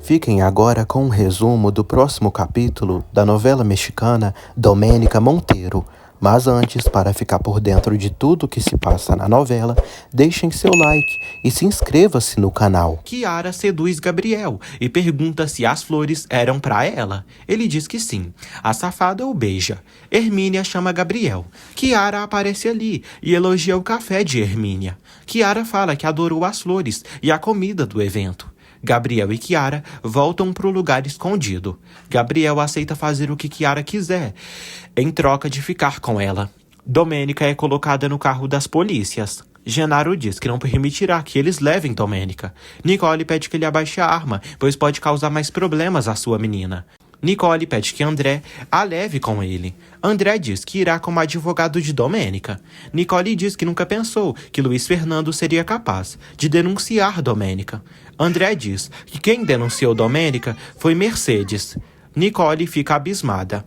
Fiquem agora com um resumo do próximo capítulo da novela mexicana Domênica Monteiro. Mas antes, para ficar por dentro de tudo que se passa na novela, deixem seu like e se inscreva-se no canal. Kiara seduz Gabriel e pergunta se as flores eram para ela. Ele diz que sim. A safada o beija. Hermínia chama Gabriel. Kiara aparece ali e elogia o café de Hermínia. Kiara fala que adorou as flores e a comida do evento. Gabriel e Kiara voltam para o lugar escondido. Gabriel aceita fazer o que Kiara quiser, em troca de ficar com ela. Domênica é colocada no carro das polícias. Genaro diz que não permitirá que eles levem Domênica. Nicole pede que ele abaixe a arma, pois pode causar mais problemas à sua menina. Nicole pede que André a leve com ele. André diz que irá como advogado de Domênica. Nicole diz que nunca pensou que Luiz Fernando seria capaz de denunciar Domênica. André diz que quem denunciou Domênica foi Mercedes. Nicole fica abismada.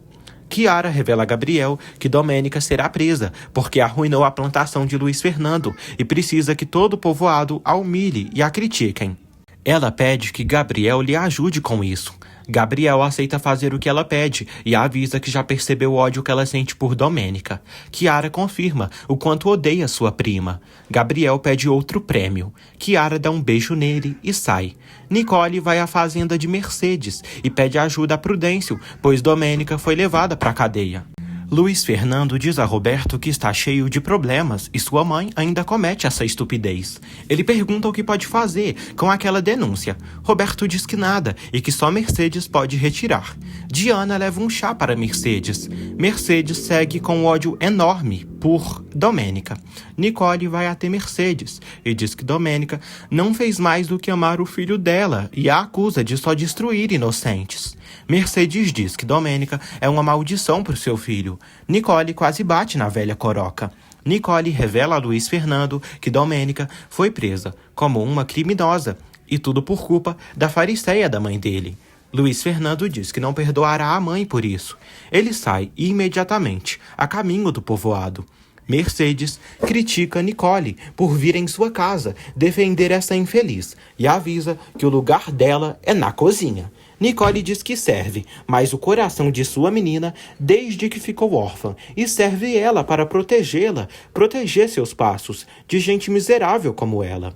Kiara revela a Gabriel que Domênica será presa porque arruinou a plantação de Luiz Fernando e precisa que todo o povoado a humilhe e a critiquem. Ela pede que Gabriel lhe ajude com isso. Gabriel aceita fazer o que ela pede e avisa que já percebeu o ódio que ela sente por Domênica. Kiara confirma o quanto odeia sua prima. Gabriel pede outro prêmio. Kiara dá um beijo nele e sai. Nicole vai à fazenda de Mercedes e pede ajuda a Prudêncio, pois Domênica foi levada para a cadeia. Luiz Fernando diz a Roberto que está cheio de problemas e sua mãe ainda comete essa estupidez. Ele pergunta o que pode fazer com aquela denúncia. Roberto diz que nada e que só Mercedes pode retirar. Diana leva um chá para Mercedes. Mercedes segue com um ódio enorme por Domênica. Nicole vai até Mercedes e diz que Domênica não fez mais do que amar o filho dela e a acusa de só destruir inocentes. Mercedes diz que Domênica é uma maldição para o seu filho. Nicole quase bate na velha coroca. Nicole revela a Luiz Fernando que Domênica foi presa como uma criminosa e tudo por culpa da fariseia da mãe dele. Luiz Fernando diz que não perdoará a mãe por isso. Ele sai imediatamente a caminho do povoado. Mercedes critica Nicole por vir em sua casa defender essa infeliz e avisa que o lugar dela é na cozinha. Nicole diz que serve, mas o coração de sua menina desde que ficou órfã e serve ela para protegê-la, proteger seus passos de gente miserável como ela.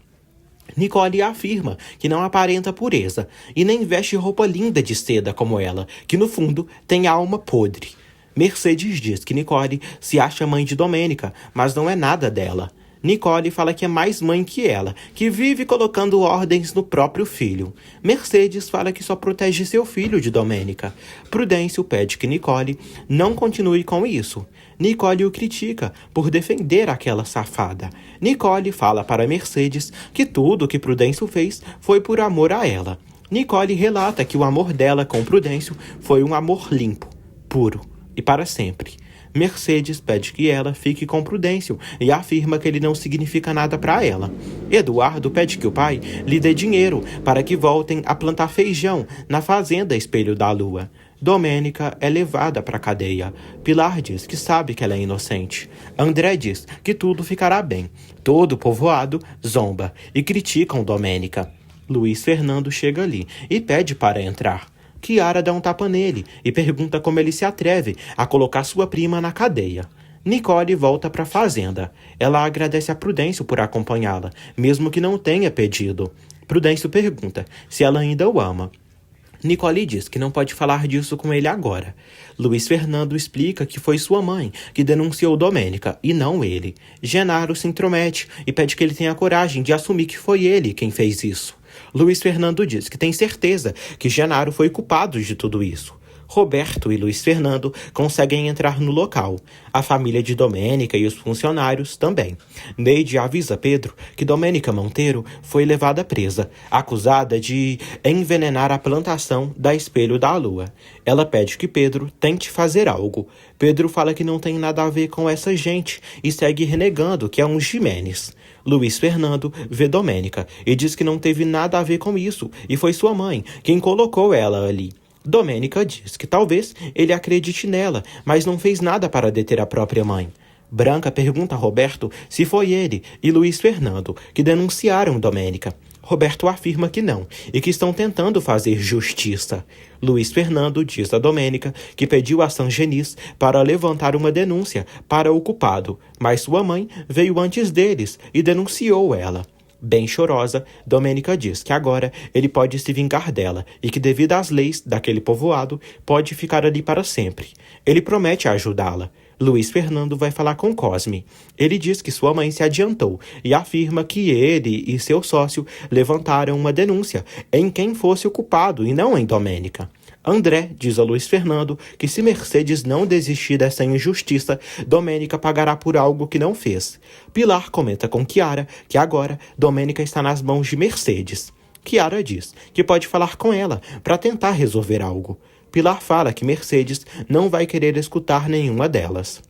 Nicole afirma que não aparenta pureza e nem veste roupa linda de seda como ela, que no fundo tem alma podre. Mercedes diz que Nicole se acha mãe de Domênica, mas não é nada dela. Nicole fala que é mais mãe que ela, que vive colocando ordens no próprio filho. Mercedes fala que só protege seu filho de Domênica. Prudêncio pede que Nicole não continue com isso. Nicole o critica por defender aquela safada. Nicole fala para Mercedes que tudo o que Prudêncio fez foi por amor a ela. Nicole relata que o amor dela com Prudêncio foi um amor limpo, puro e para sempre. Mercedes pede que ela fique com Prudêncio e afirma que ele não significa nada para ela. Eduardo pede que o pai lhe dê dinheiro para que voltem a plantar feijão na fazenda Espelho da Lua. Domênica é levada para a cadeia. Pilar diz que sabe que ela é inocente. André diz que tudo ficará bem. Todo o povoado zomba e criticam Domênica. Luiz Fernando chega ali e pede para entrar. Kiara dá um tapa nele e pergunta como ele se atreve a colocar sua prima na cadeia. Nicole volta para a fazenda. Ela agradece a Prudêncio por acompanhá-la, mesmo que não tenha pedido. Prudêncio pergunta se ela ainda o ama. Nicole diz que não pode falar disso com ele agora. Luiz Fernando explica que foi sua mãe que denunciou Domênica e não ele. Genaro se intromete e pede que ele tenha coragem de assumir que foi ele quem fez isso. Luiz Fernando diz que tem certeza que Genaro foi culpado de tudo isso. Roberto e Luiz Fernando conseguem entrar no local. A família de Domênica e os funcionários também. Neide avisa Pedro que Domênica Monteiro foi levada presa, acusada de envenenar a plantação da Espelho da Lua. Ela pede que Pedro tente fazer algo. Pedro fala que não tem nada a ver com essa gente e segue renegando que é um Jimenez. Luiz Fernando vê Domênica e diz que não teve nada a ver com isso e foi sua mãe quem colocou ela ali. Domênica diz que talvez ele acredite nela, mas não fez nada para deter a própria mãe. Branca pergunta a Roberto se foi ele e Luiz Fernando que denunciaram Domênica. Roberto afirma que não, e que estão tentando fazer justiça. Luiz Fernando diz a Domênica que pediu a Sangenis para levantar uma denúncia para o culpado, mas sua mãe veio antes deles e denunciou ela. Bem chorosa, Domênica diz que agora ele pode se vingar dela e que, devido às leis daquele povoado, pode ficar ali para sempre. Ele promete ajudá-la. Luiz Fernando vai falar com Cosme. Ele diz que sua mãe se adiantou e afirma que ele e seu sócio levantaram uma denúncia em quem fosse o culpado e não em Domênica. André diz a Luiz Fernando que se Mercedes não desistir dessa injustiça, Domênica pagará por algo que não fez. Pilar comenta com Chiara que agora Domênica está nas mãos de Mercedes. Chiara diz que pode falar com ela para tentar resolver algo. Pilar fala que Mercedes não vai querer escutar nenhuma delas.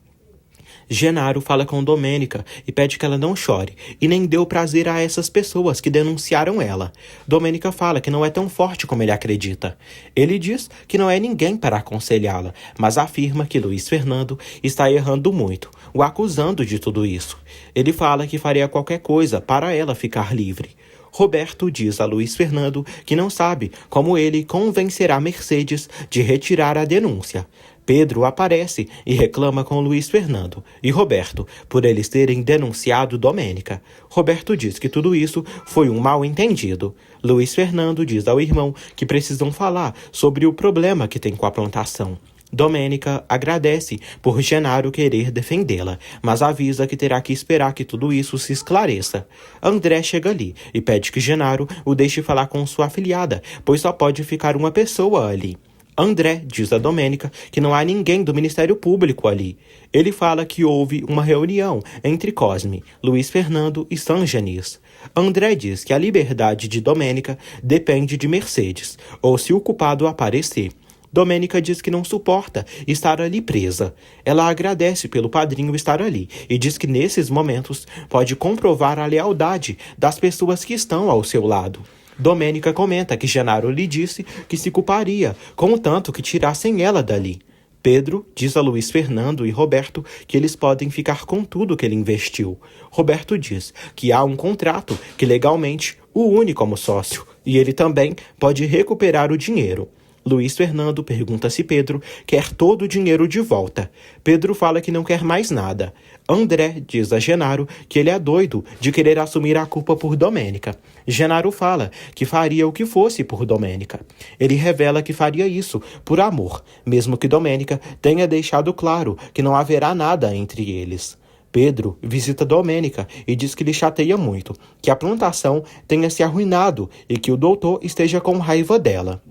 Genaro fala com Domênica e pede que ela não chore e nem dê o prazer a essas pessoas que denunciaram ela. Domênica fala que não é tão forte como ele acredita. Ele diz que não é ninguém para aconselhá-la, mas afirma que Luiz Fernando está errando muito, o acusando de tudo isso. Ele fala que faria qualquer coisa para ela ficar livre. Roberto diz a Luiz Fernando que não sabe como ele convencerá Mercedes de retirar a denúncia. Pedro aparece e reclama com Luiz Fernando e Roberto por eles terem denunciado Domênica. Roberto diz que tudo isso foi um mal-entendido. Luiz Fernando diz ao irmão que precisam falar sobre o problema que tem com a plantação. Domênica agradece por Genaro querer defendê-la, mas avisa que terá que esperar que tudo isso se esclareça. André chega ali e pede que Genaro o deixe falar com sua afilhada, pois só pode ficar uma pessoa ali. André diz a Domênica que não há ninguém do Ministério Público ali. Ele fala que houve uma reunião entre Cosme, Luiz Fernando e Sangenis. André diz que a liberdade de Domênica depende de Mercedes, ou se o culpado aparecer. Domênica diz que não suporta estar ali presa. Ela agradece pelo padrinho estar ali e diz que nesses momentos pode comprovar a lealdade das pessoas que estão ao seu lado. Domênica comenta que Genaro lhe disse que se culparia, contanto que tirassem ela dali. Pedro diz a Luiz Fernando e Roberto que eles podem ficar com tudo que ele investiu. Roberto diz que há um contrato que legalmente o une como sócio e ele também pode recuperar o dinheiro. Luiz Fernando pergunta se Pedro quer todo o dinheiro de volta. Pedro fala que não quer mais nada. André diz a Genaro que ele é doido de querer assumir a culpa por Domênica. Genaro fala que faria o que fosse por Domênica. Ele revela que faria isso por amor, mesmo que Domênica tenha deixado claro que não haverá nada entre eles. Pedro visita Domênica e diz que lhe chateia muito, que a plantação tenha se arruinado e que o doutor esteja com raiva dela.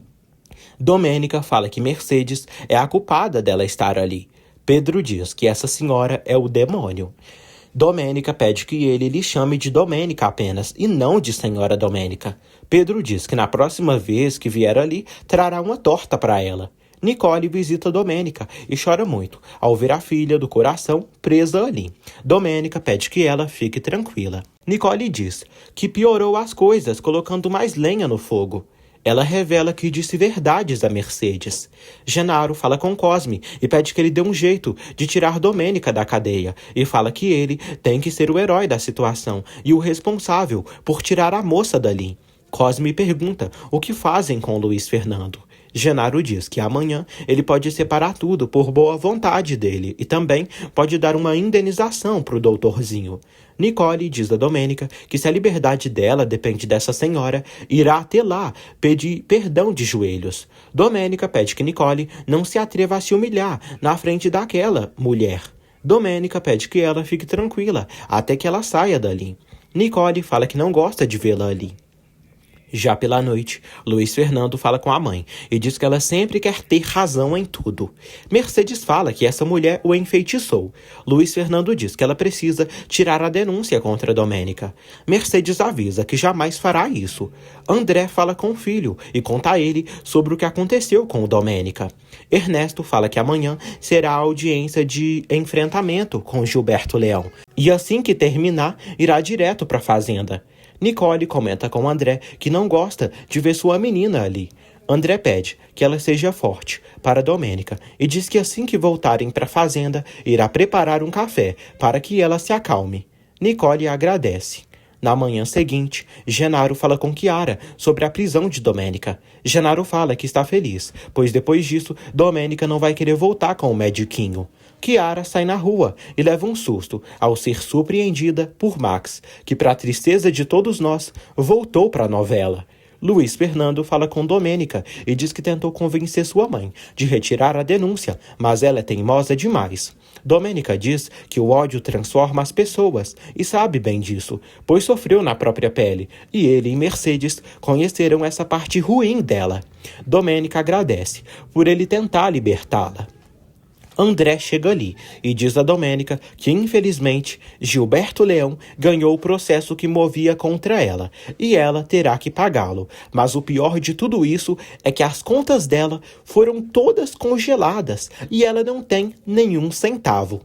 Domênica fala que Mercedes é a culpada dela estar ali. Pedro diz que essa senhora é o demônio. Domênica pede que ele lhe chame de Domênica apenas e não de Senhora Domênica. Pedro diz que na próxima vez que vier ali, trará uma torta para ela. Nicole visita Domênica e chora muito ao ver a filha do coração presa ali. Domênica pede que ela fique tranquila. Nicole diz que piorou as coisas colocando mais lenha no fogo. Ela revela que disse verdades a Mercedes. Genaro fala com Cosme e pede que ele dê um jeito de tirar Domênica da cadeia e fala que ele tem que ser o herói da situação e o responsável por tirar a moça dali. Cosme pergunta o que fazem com Luiz Fernando. Genaro diz que amanhã ele pode separar tudo por boa vontade dele e também pode dar uma indenização para o doutorzinho. Nicole diz a Domênica que se a liberdade dela depende dessa senhora, irá até lá pedir perdão de joelhos. Domênica pede que Nicole não se atreva a se humilhar na frente daquela mulher. Domênica pede que ela fique tranquila até que ela saia dali. Nicole fala que não gosta de vê-la ali. Já pela noite, Luiz Fernando fala com a mãe e diz que ela sempre quer ter razão em tudo. Mercedes fala que essa mulher o enfeitiçou. Luiz Fernando diz que ela precisa tirar a denúncia contra Domênica. Mercedes avisa que jamais fará isso. André fala com o filho e conta a ele sobre o que aconteceu com Domênica. Ernesto fala que amanhã será a audiência de enfrentamento com Gilberto Leão. E assim que terminar, irá direto para a fazenda. Nicole comenta com André que não gosta de ver sua menina ali. André pede que ela seja forte para Domênica e diz que assim que voltarem para a fazenda, irá preparar um café para que ela se acalme. Nicole agradece. Na manhã seguinte, Genaro fala com Chiara sobre a prisão de Domênica. Genaro fala que está feliz, pois depois disso, Domênica não vai querer voltar com o mediquinho. Chiara sai na rua e leva um susto ao ser surpreendida por Max, que, para a tristeza de todos nós, voltou para a novela. Luiz Fernando fala com Domênica e diz que tentou convencer sua mãe de retirar a denúncia, mas ela é teimosa demais. Domênica diz que o ódio transforma as pessoas e sabe bem disso, pois sofreu na própria pele, e ele e Mercedes conheceram essa parte ruim dela. Domênica agradece por ele tentar libertá-la. André chega ali e diz a Domênica que, infelizmente, Gilberto Leão ganhou o processo que movia contra ela e ela terá que pagá-lo. Mas o pior de tudo isso é que as contas dela foram todas congeladas e ela não tem nenhum centavo.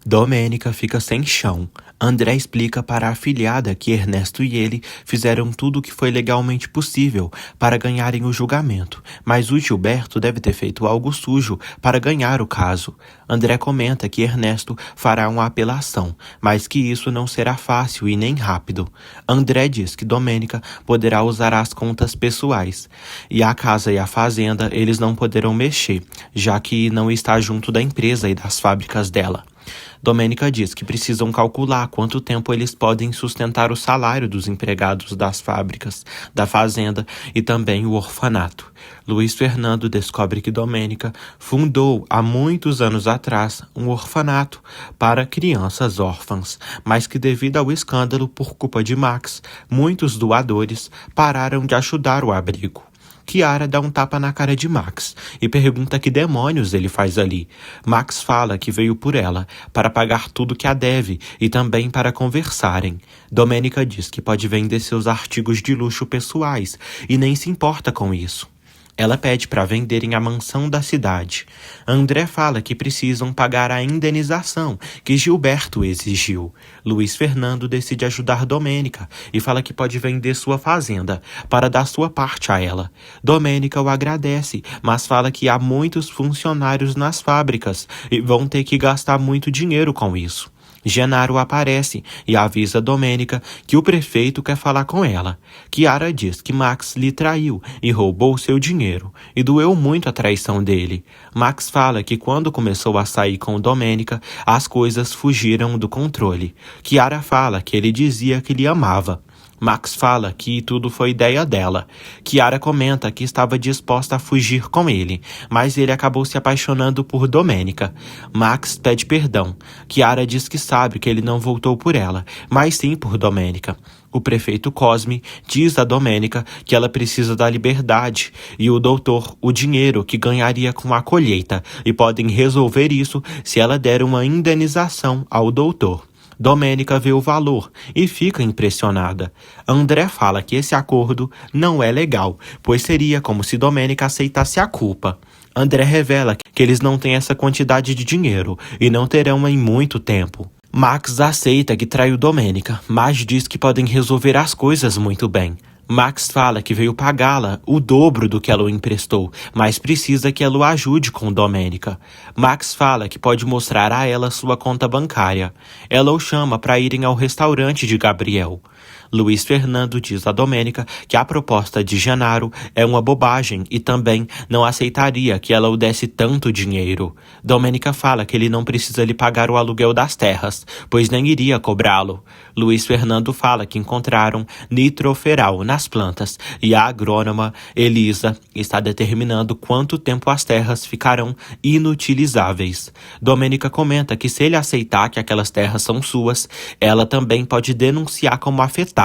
Domênica fica sem chão. André explica para a afilhada que Ernesto e ele fizeram tudo o que foi legalmente possível para ganharem o julgamento, mas o Gilberto deve ter feito algo sujo para ganhar o caso. André comenta que Ernesto fará uma apelação, mas que isso não será fácil e nem rápido. André diz que Domênica poderá usar as contas pessoais, e a casa e a fazenda eles não poderão mexer, já que não está junto da empresa e das fábricas dela. Domênica diz que precisam calcular quanto tempo eles podem sustentar o salário dos empregados das fábricas, da fazenda e também o orfanato. Luiz Fernando descobre que Domênica fundou há muitos anos atrás um orfanato para crianças órfãs, mas que devido ao escândalo por culpa de Max, muitos doadores pararam de ajudar o abrigo. Chiara dá um tapa na cara de Max e pergunta que demônios ele faz ali. Max fala que veio por ela, para pagar tudo que a deve e também para conversarem. Domênica diz que pode vender seus artigos de luxo pessoais e nem se importa com isso. Ela pede para venderem a mansão da cidade. André fala que precisam pagar a indenização que Gilberto exigiu. Luiz Fernando decide ajudar Domênica e fala que pode vender sua fazenda para dar sua parte a ela. Domênica o agradece, mas fala que há muitos funcionários nas fábricas e vão ter que gastar muito dinheiro com isso. Genaro aparece e avisa Domênica que o prefeito quer falar com ela. Chiara diz que Max lhe traiu e roubou seu dinheiro, e doeu muito a traição dele. Max fala que quando começou a sair com Domênica, as coisas fugiram do controle. Chiara fala que ele dizia que lhe amava. Max fala que tudo foi ideia dela. Chiara comenta que estava disposta a fugir com ele, mas ele acabou se apaixonando por Domênica. Max pede perdão. Chiara diz que sabe que ele não voltou por ela, mas sim por Domênica. O prefeito Cosme diz a Domênica que ela precisa da liberdade e o doutor o dinheiro que ganharia com a colheita, e podem resolver isso se ela der uma indenização ao doutor. Domênica vê o valor e fica impressionada. André fala que esse acordo não é legal, pois seria como se Domênica aceitasse a culpa. André revela que eles não têm essa quantidade de dinheiro e não terão em muito tempo. Max aceita que traiu Domênica, mas diz que podem resolver as coisas muito bem. Max fala que veio pagá-la o dobro do que ela o emprestou, mas precisa que ela o ajude com Domênica. Max fala que pode mostrar a ela sua conta bancária. Ela o chama para irem ao restaurante de Gabriel. Luiz Fernando diz a Domênica que a proposta de Genaro é uma bobagem e também não aceitaria que ela o desse tanto dinheiro. Domênica fala que ele não precisa lhe pagar o aluguel das terras, pois nem iria cobrá-lo. Luiz Fernando fala que encontraram nitroferal nas plantas e a agrônoma Elisa está determinando quanto tempo as terras ficarão inutilizáveis. Domênica comenta que se ele aceitar que aquelas terras são suas, ela também pode denunciar como afetada.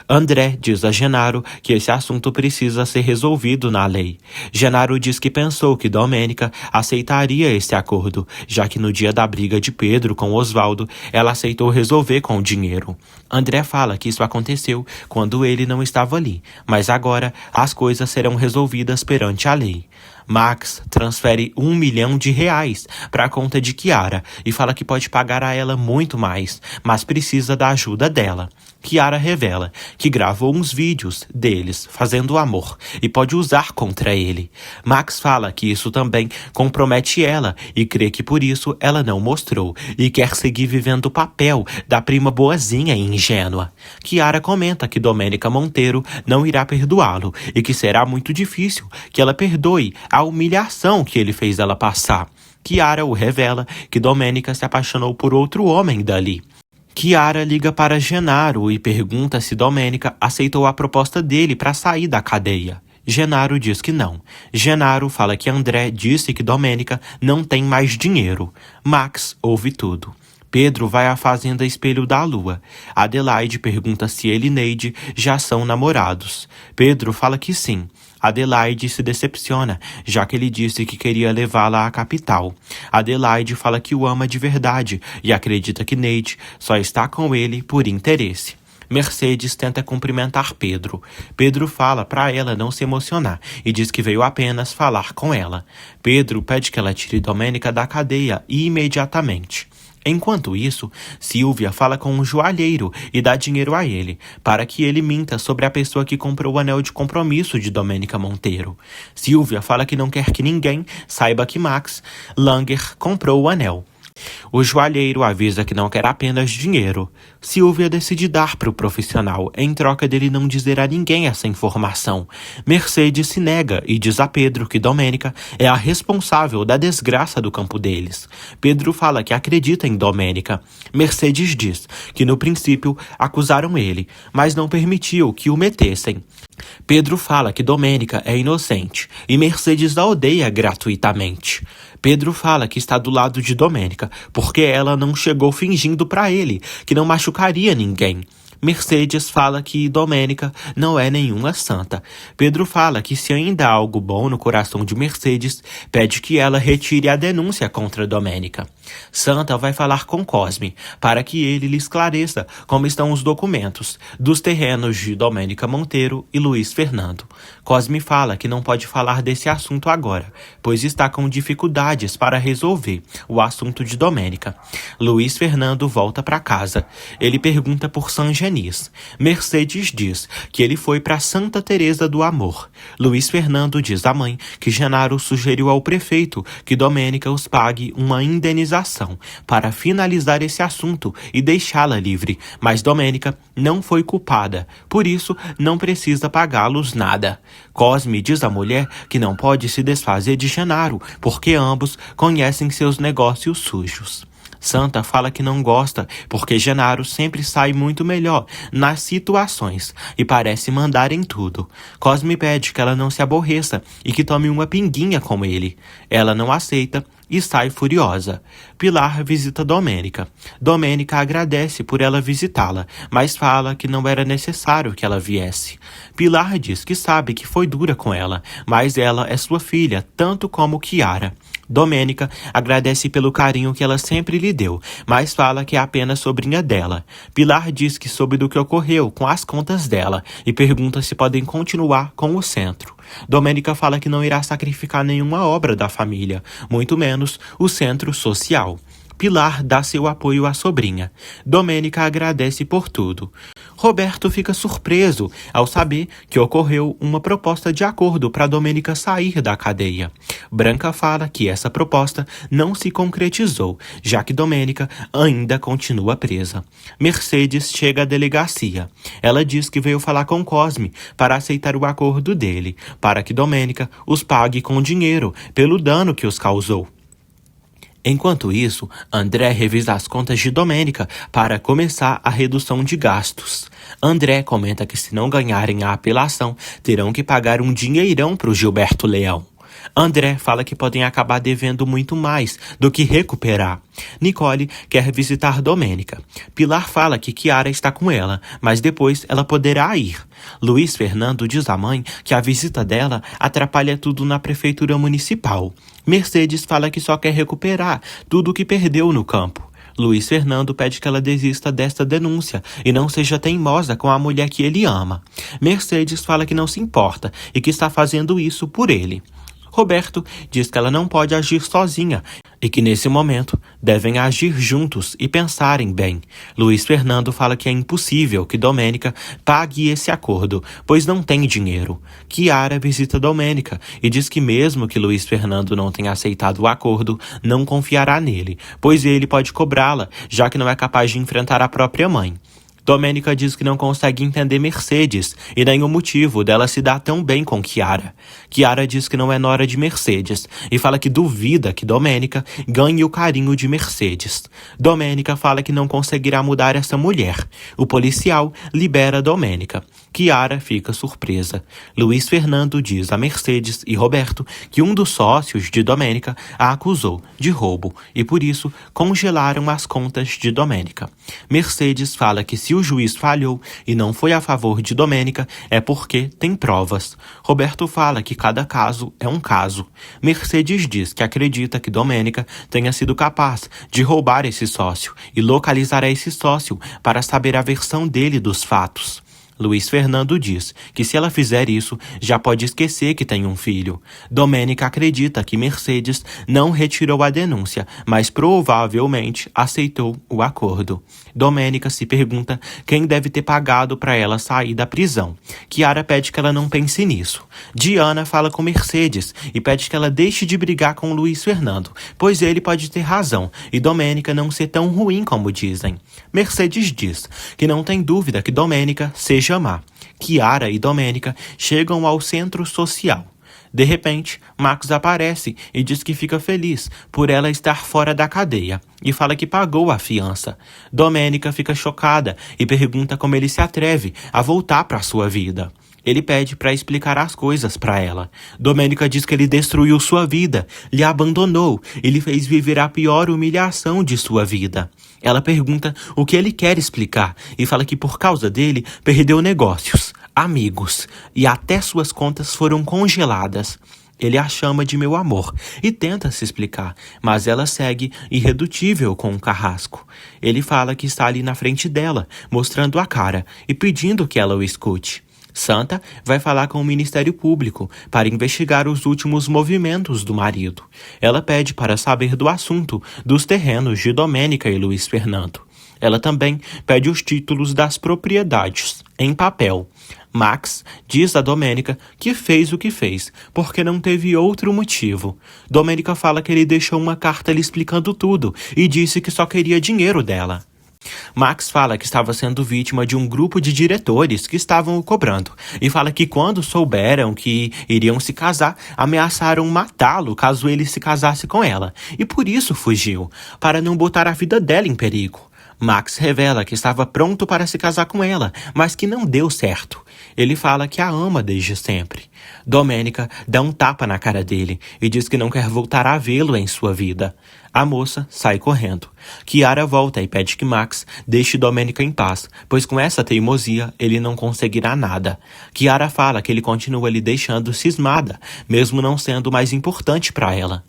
André diz a Genaro que esse assunto precisa ser resolvido na lei. Genaro diz que pensou que Domênica aceitaria esse acordo, já que no dia da briga de Pedro com Osvaldo, ela aceitou resolver com o dinheiro. André fala que isso aconteceu quando ele não estava ali, mas agora as coisas serão resolvidas perante a lei. Max transfere R$1 milhão para a conta de Chiara e fala que pode pagar a ela muito mais, mas precisa da ajuda dela. Chiara revela que gravou uns vídeos deles fazendo amor e pode usar contra ele. Max fala que isso também compromete ela e crê que por isso ela não mostrou e quer seguir vivendo o papel da prima boazinha e ingênua. Chiara comenta que Domênica Monteiro não irá perdoá-lo e que será muito difícil que ela perdoe a humilhação que ele fez ela passar. Chiara o revela que Domênica se apaixonou por outro homem dali. Chiara liga para Genaro e pergunta se Domênica aceitou a proposta dele para sair da cadeia. Genaro diz que não. Genaro fala que André disse que Domênica não tem mais dinheiro. Max ouve tudo. Pedro vai à fazenda Espelho da Lua. Adelaide pergunta se ele e Neide já são namorados. Pedro fala que sim. Adelaide se decepciona, já que ele disse que queria levá-la à capital. Adelaide fala que o ama de verdade e acredita que Neide só está com ele por interesse. Mercedes tenta cumprimentar Pedro. Pedro fala para ela não se emocionar e diz que veio apenas falar com ela. Pedro pede que ela tire Domênica da cadeia imediatamente. Enquanto isso, Silvia fala com um joalheiro e dá dinheiro a ele, para que ele minta sobre a pessoa que comprou o anel de compromisso de Domênica Monteiro. Silvia fala que não quer que ninguém saiba que Max Langer comprou o anel. O joalheiro avisa que não quer apenas dinheiro. Silvia decide dar para o profissional, em troca dele não dizer a ninguém essa informação. Mercedes se nega e diz a Pedro que Domênica é a responsável da desgraça do campo deles. Pedro fala que acredita em Domênica. Mercedes diz que no princípio acusaram ele, mas não permitiu que o metessem. Pedro fala que Domênica é inocente e Mercedes a odeia gratuitamente. Pedro fala que está do lado de Domênica porque ela não chegou fingindo para ele que não machucaria ninguém. Mercedes fala que Domênica não é nenhuma santa. Pedro fala que se ainda há algo bom no coração de Mercedes, pede que ela retire a denúncia contra Domênica. Santa vai falar com Cosme, para que ele lhe esclareça como estão os documentos dos terrenos de Domênica Monteiro e Luiz Fernando. Cosme fala que não pode falar desse assunto agora, pois está com dificuldades para resolver o assunto de Domênica. Luiz Fernando volta para casa. Ele pergunta por Sanjani. Mercedes diz que ele foi para Santa Teresa do Amor. Luiz Fernando diz à mãe que Genaro sugeriu ao prefeito que Domênica os pague uma indenização para finalizar esse assunto e deixá-la livre, mas Domênica não foi culpada, por isso não precisa pagá-los nada. Cosme diz à mulher que não pode se desfazer de Genaro, porque ambos conhecem seus negócios sujos. Santa fala que não gosta, porque Genaro sempre sai muito melhor nas situações e parece mandar em tudo. Cosme pede que ela não se aborreça e que tome uma pinguinha com ele. Ela não aceita e sai furiosa. Pilar visita Domênica. Domênica agradece por ela visitá-la, mas fala que não era necessário que ela viesse. Pilar diz que sabe que foi dura com ela, mas ela é sua filha, tanto como Chiara. Domênica agradece pelo carinho que ela sempre lhe deu, mas fala que é apenas sobrinha dela. Pilar diz que soube do que ocorreu com as contas dela e pergunta se podem continuar com o centro. Domênica fala que não irá sacrificar nenhuma obra da família, muito menos o centro social. Pilar dá seu apoio à sobrinha. Domênica agradece por tudo. Roberto fica surpreso ao saber que ocorreu uma proposta de acordo para Domênica sair da cadeia. Branca fala que essa proposta não se concretizou, já que Domênica ainda continua presa. Mercedes chega à delegacia. Ela diz que veio falar com Cosme para aceitar o acordo dele, para que Domênica os pague com dinheiro pelo dano que os causou. Enquanto isso, André revisa as contas de Domênica para começar a redução de gastos. André comenta que se não ganharem a apelação, terão que pagar um dinheirão para o Gilberto Leão. André fala que podem acabar devendo muito mais do que recuperar. Nicole quer visitar Domênica. Pilar fala que Chiara está com ela, mas depois ela poderá ir. Luiz Fernando diz à mãe que a visita dela atrapalha tudo na prefeitura municipal. Mercedes fala que só quer recuperar tudo o que perdeu no campo. Luiz Fernando pede que ela desista desta denúncia e não seja teimosa com a mulher que ele ama. Mercedes fala que não se importa e que está fazendo isso por ele. Roberto diz que ela não pode agir sozinha e que nesse momento devem agir juntos e pensarem bem. Luiz Fernando fala que é impossível que Domênica pague esse acordo, pois não tem dinheiro. Chiara visita Domênica e diz que mesmo que Luiz Fernando não tenha aceitado o acordo, não confiará nele, pois ele pode cobrá-la, já que não é capaz de enfrentar a própria mãe. Domênica diz que não consegue entender Mercedes e nem o motivo dela se dar tão bem com Chiara. Chiara diz que não é nora de Mercedes e fala que duvida que Domênica ganhe o carinho de Mercedes. Domênica fala que não conseguirá mudar essa mulher. O policial libera Domênica. Chiara fica surpresa. Luiz Fernando diz a Mercedes e Roberto que um dos sócios de Domênica a acusou de roubo e por isso congelaram as contas de Domênica. Mercedes fala que se o juiz falhou e não foi a favor de Domênica, é porque tem provas. Roberto fala que cada caso é um caso. Mercedes diz que acredita que Domênica tenha sido capaz de roubar esse sócio e localizará esse sócio para saber a versão dele dos fatos. Luiz Fernando diz que se ela fizer isso, já pode esquecer que tem um filho. Domênica acredita que Mercedes não retirou a denúncia, mas provavelmente aceitou o acordo. Domênica se pergunta quem deve ter pagado para ela sair da prisão. Chiara pede que ela não pense nisso. Diana fala com Mercedes e pede que ela deixe de brigar com Luiz Fernando, pois ele pode ter razão e Domênica não ser tão ruim como dizem. Mercedes diz que não tem dúvida que Domênica seja má. Chiara e Domênica chegam ao centro social. De repente, Max aparece e diz que fica feliz por ela estar fora da cadeia e fala que pagou a fiança. Domênica fica chocada e pergunta como ele se atreve a voltar para sua vida. Ele pede para explicar as coisas para ela. Domênica diz que ele destruiu sua vida, lhe abandonou e lhe fez viver a pior humilhação de sua vida. Ela pergunta o que ele quer explicar e fala que por causa dele perdeu negócios, amigos e até suas contas foram congeladas. Ele a chama de meu amor e tenta se explicar, mas ela segue irredutível com o carrasco. Ele fala que está ali na frente dela, mostrando a cara e pedindo que ela o escute. Santa vai falar com o Ministério Público para investigar os últimos movimentos do marido. Ela pede para saber do assunto dos terrenos de Domênica e Luiz Fernando. Ela também pede os títulos das propriedades, em papel. Max diz a Domênica que fez o que fez, porque não teve outro motivo. Domênica fala que ele deixou uma carta lhe explicando tudo e disse que só queria dinheiro dela. Max fala que estava sendo vítima de um grupo de diretores que estavam o cobrando e fala que quando souberam que iriam se casar, ameaçaram matá-lo caso ele se casasse com ela e por isso fugiu, para não botar a vida dela em perigo. Max revela que estava pronto para se casar com ela, mas que não deu certo. Ele fala que a ama desde sempre. Domênica dá um tapa na cara dele e diz que não quer voltar a vê-lo em sua vida. A moça sai correndo. Chiara volta e pede que Max deixe Domênica em paz, pois com essa teimosia ele não conseguirá nada. Chiara fala que ele continua lhe deixando cismada, mesmo não sendo mais importante para ela.